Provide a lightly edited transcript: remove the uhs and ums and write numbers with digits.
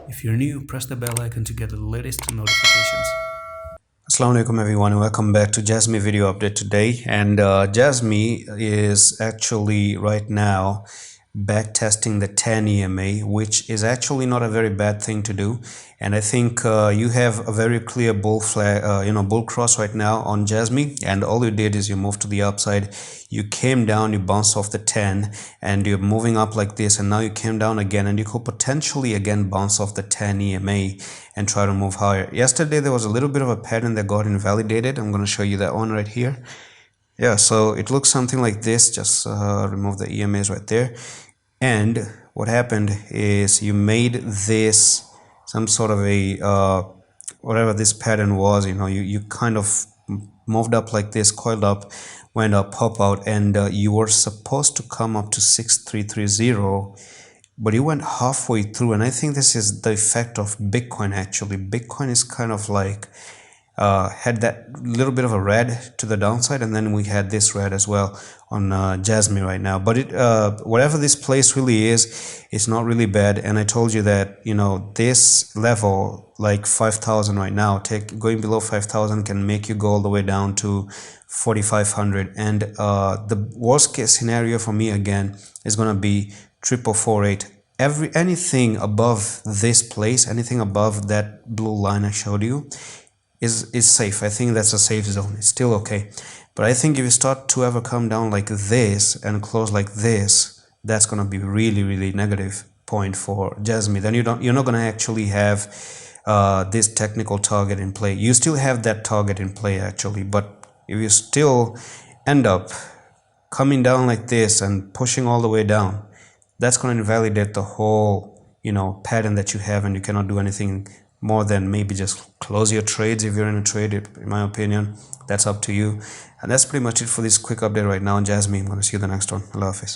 If you're new, press the bell icon to get the latest notifications. Assalamu alaikum everyone, welcome back to JASMY video update today. And JASMY is actually right now back testing the 10 EMA, which is actually not a very bad thing to do. And I think you have a very clear bull flag, bull cross right now on JASMY, and all you did is you moved to the upside, you came down, you bounced off the 10, and you're moving up like this, and now you came down again, and you could potentially again bounce off the 10 EMA and try to move higher. Yesterday there was a little bit of a pattern that got invalidated. I'm going to show you that one right here. Yeah, so it looks something like this. Just remove the EMAs right there. And what happened is you made this some sort of a whatever this pattern was, you kind of moved up like this, coiled up, went up, pop out, and you were supposed to come up to 6330, but you went halfway through. And I think this is the effect of Bitcoin. Actually, Bitcoin is kind of like had that little bit of a red to the downside, and then we had this red as well on JASMY right now. But it whatever this place really is, it's not really bad. And I told you that this level, like 5,000 right now, going below 5,000 can make you go all the way down to 4,500. And the worst case scenario for me again is going to be 4448. Anything above this place, anything above that blue line I showed you, is safe. I think that's a safe zone. It's still okay. But I think if you start to ever come down like this and close like this, that's going to be really negative point for JASMY. Then you're not going to actually have this technical target in play. You still have that target in play actually, but if you still end up coming down like this and pushing all the way down, that's going to invalidate the whole pattern that you have, and you cannot do anything more than maybe just close your trades if you're in a trade. In my opinion, that's up to you. And that's pretty much it for this quick update right now on JASMY. I'm going to see you in the next one. Allah Hafiz.